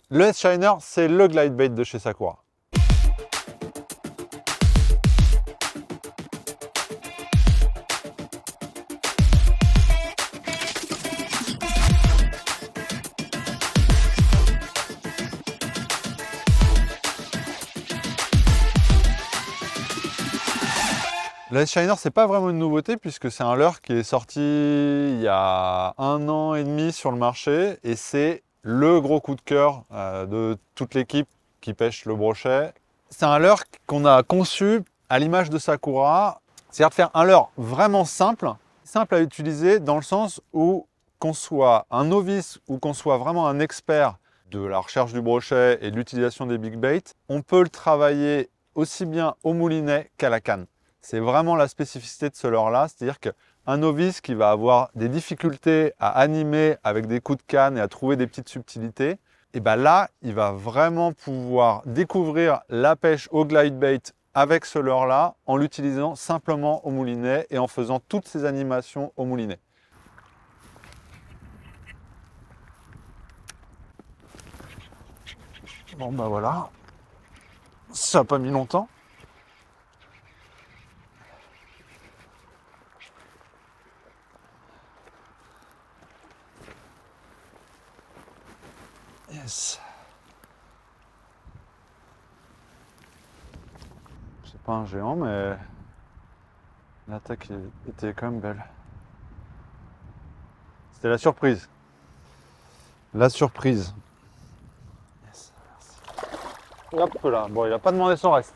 Le S-Shiner, c'est le glide bait de chez Sakura. Le S-Shiner, c'est pas vraiment une nouveauté puisque c'est un leurre qui est sorti il y a 1 an et demi sur le marché et c'est le gros coup de cœur de toute l'équipe qui pêche le brochet. C'est un leurre qu'on a conçu à l'image de Sakura, c'est-à-dire de faire un leurre vraiment simple à utiliser dans le sens où qu'on soit un novice ou qu'on soit vraiment un expert de la recherche du brochet et de l'utilisation des big baits, on peut le travailler aussi bien au moulinet qu'à la canne. C'est vraiment la spécificité de ce leurre-là, c'est-à-dire qu'un novice qui va avoir des difficultés à animer avec des coups de canne et à trouver des petites subtilités, et bien là, il va vraiment pouvoir découvrir la pêche au glide bait avec ce leurre-là en l'utilisant simplement au moulinet et en faisant toutes ses animations au moulinet. Bon ben voilà, ça n'a pas mis longtemps. Yes. C'est pas un géant, mais l'attaque était quand même belle. C'était la surprise. La surprise. Yes. Hop là, bon, il n'a pas demandé son reste.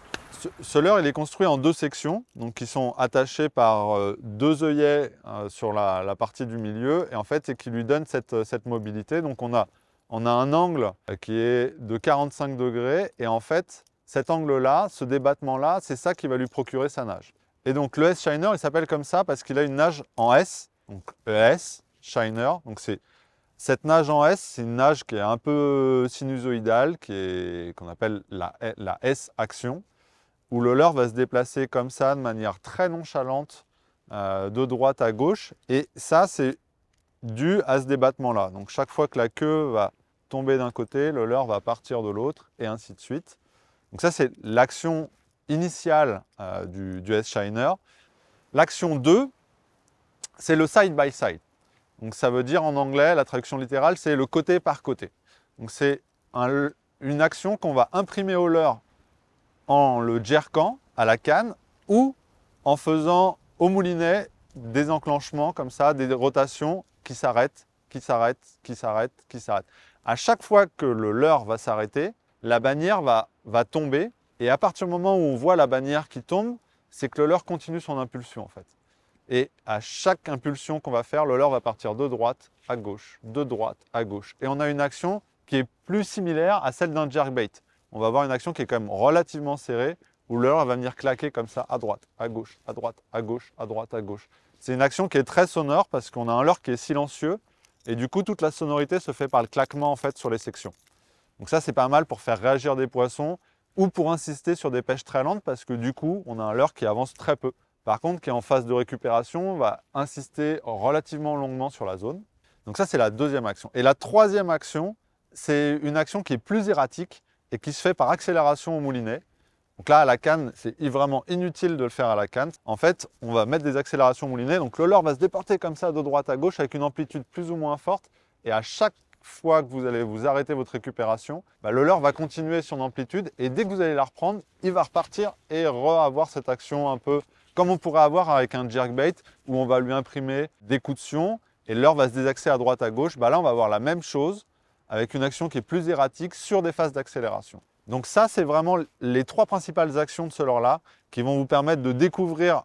Ce leurre, il est construit en 2 sections, donc qui sont attachées par 2 œillets sur la partie du milieu, et en fait, c'est qui lui donne cette mobilité. Donc on a un angle qui est de 45 degrés, et en fait, cet angle-là, ce débattement-là, c'est ça qui va lui procurer sa nage. Et donc le S-Shiner, il s'appelle comme ça parce qu'il a une nage en S, donc ES, Shiner, donc cette nage en S, c'est une nage qui est un peu sinusoïdale, qu'on appelle la S-action, où le leurre va se déplacer comme ça, de manière très nonchalante, de droite à gauche. Et ça, c'est dû à ce débattement-là. Donc chaque fois que la queue va tomber d'un côté, le leurre va partir de l'autre, et ainsi de suite. Donc ça, c'est l'action initiale du S-Shiner. L'action 2, c'est le side-by-side. Donc ça veut dire en anglais, la traduction littérale, c'est le côté par côté. Donc c'est une action qu'on va imprimer au leurre en le jerkant à la canne ou en faisant au moulinet des enclenchements comme ça, des rotations qui s'arrêtent, qui s'arrêtent, qui s'arrêtent, qui s'arrêtent. À chaque fois que le leurre va s'arrêter, la bannière va tomber et à partir du moment où on voit la bannière qui tombe, c'est que le leurre continue son impulsion en fait. Et à chaque impulsion qu'on va faire, le leurre va partir de droite à gauche, de droite à gauche. Et on a une action qui est plus similaire à celle d'un jerkbait. On va avoir une action qui est quand même relativement serrée, où le leurre va venir claquer comme ça, à droite, à gauche, à droite, à gauche, à droite, à gauche. C'est une action qui est très sonore parce qu'on a un leurre qui est silencieux, et du coup, toute la sonorité se fait par le claquement en fait sur les sections. Donc ça, c'est pas mal pour faire réagir des poissons, ou pour insister sur des pêches très lentes, parce que du coup, on a un leurre qui avance très peu. Par contre, qui est en phase de récupération, va insister relativement longuement sur la zone. Donc ça, c'est la 2e action. Et la 3e action, c'est une action qui est plus erratique et qui se fait par accélération au moulinet. Donc là, à la canne, c'est vraiment inutile de le faire à la canne. En fait, on va mettre des accélérations au moulinet. Donc le leurre va se déporter comme ça de droite à gauche avec une amplitude plus ou moins forte. Et à chaque fois que vous allez vous arrêter votre récupération, le leurre va continuer son amplitude. Et dès que vous allez la reprendre, il va repartir et avoir cette action un peu comme on pourrait avoir avec un jerkbait où on va lui imprimer des coups de sion et le leurre va se désaxer à droite à gauche. Là, on va avoir la même chose avec une action qui est plus erratique sur des phases d'accélération. Donc ça, c'est vraiment les 3 principales actions de ce leurre-là qui vont vous permettre de découvrir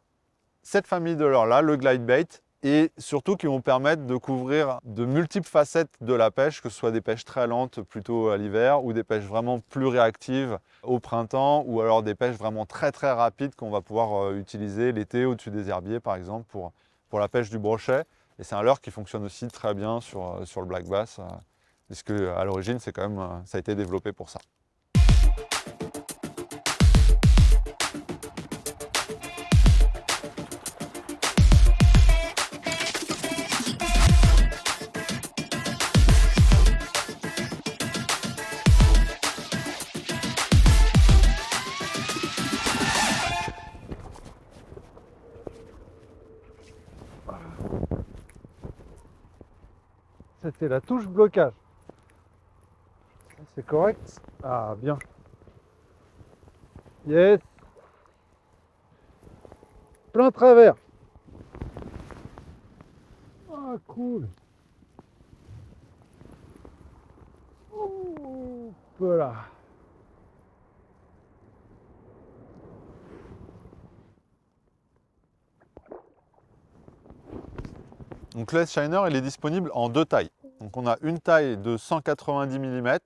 cette famille de leurre-là, le glide bait, et surtout qui vont permettre de couvrir de multiples facettes de la pêche, que ce soit des pêches très lentes plutôt à l'hiver ou des pêches vraiment plus réactives au printemps ou alors des pêches vraiment très très rapides qu'on va pouvoir utiliser l'été au-dessus des herbiers par exemple pour la pêche du brochet. Et c'est un leurre qui fonctionne aussi très bien sur le black bass puisque à l'origine c'est quand même ça a été développé pour ça. c'est la touche blocage. C'est correct. Ah, bien. Yes. Plein travers. Ah, cool. Voilà. Donc le S-Shiner, il est disponible en deux tailles. Donc on a une taille de 190 mm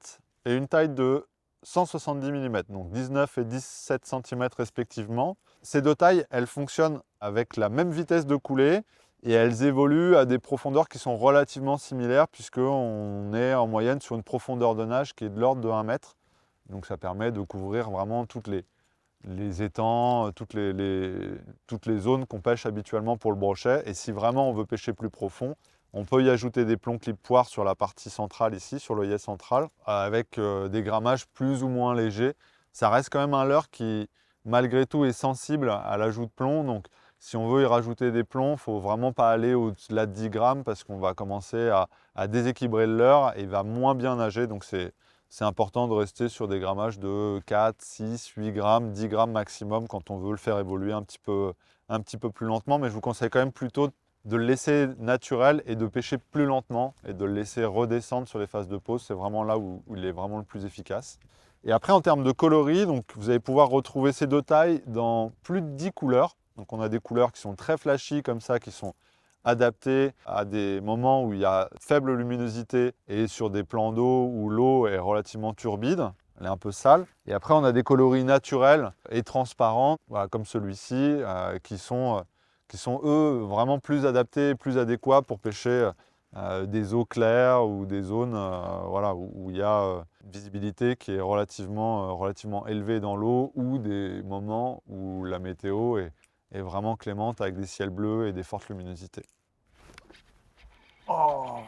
et une taille de 170 mm, donc 19 et 17 cm respectivement. Ces deux tailles, elles fonctionnent avec la même vitesse de coulée et elles évoluent à des profondeurs qui sont relativement similaires puisqu'on est en moyenne sur une profondeur de nage qui est de l'ordre de 1 mètre. Donc ça permet de couvrir vraiment toutes les étangs, toutes les zones qu'on pêche habituellement pour le brochet. Et si vraiment on veut pêcher plus profond, on peut y ajouter des plombs clip poire sur la partie centrale ici, sur l'œillet central, avec des grammages plus ou moins légers. Ça reste quand même un leurre qui, malgré tout, est sensible à l'ajout de plomb. Donc si on veut y rajouter des plombs, il ne faut vraiment pas aller au-delà de 10 grammes parce qu'on va commencer à déséquilibrer le leurre et il va moins bien nager. Donc c'est important de rester sur des grammages de 4, 6, 8 grammes, 10 grammes maximum quand on veut le faire évoluer un petit peu plus lentement. Mais je vous conseille quand même plutôt de le laisser naturel et de pêcher plus lentement et de le laisser redescendre sur les phases de pause. C'est vraiment là où il est vraiment le plus efficace. Et après, en termes de coloris, donc, vous allez pouvoir retrouver ces deux tailles dans plus de 10 couleurs. Donc on a des couleurs qui sont très flashy comme ça, qui sont adapté à des moments où il y a faible luminosité et sur des plans d'eau où l'eau est relativement turbide, elle est un peu sale. Et après, on a des coloris naturels et transparents, voilà, comme celui-ci, qui sont eux vraiment plus adaptés, plus adéquats pour pêcher des eaux claires ou des zones voilà, où il y a une visibilité qui est relativement élevée dans l'eau ou des moments où la météo est vraiment clémente avec des ciels bleus et des fortes luminosités. Oh.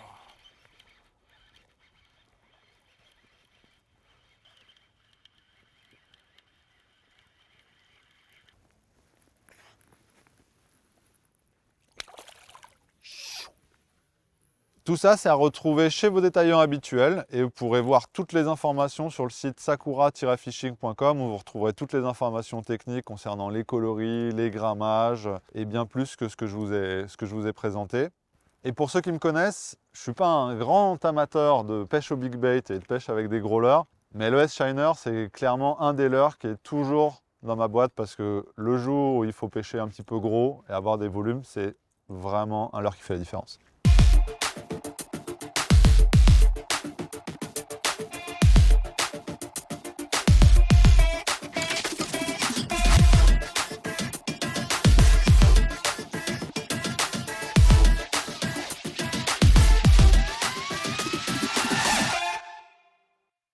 Tout ça, c'est à retrouver chez vos détaillants habituels et vous pourrez voir toutes les informations sur le site sakura-fishing.com où vous retrouverez toutes les informations techniques concernant les coloris, les grammages et bien plus que ce que je vous ai présenté. Et pour ceux qui me connaissent, je ne suis pas un grand amateur de pêche au big bait et de pêche avec des gros leurres, mais le S-Shiner, c'est clairement un des leurres qui est toujours dans ma boîte parce que le jour où il faut pêcher un petit peu gros et avoir des volumes, c'est vraiment un leurre qui fait la différence.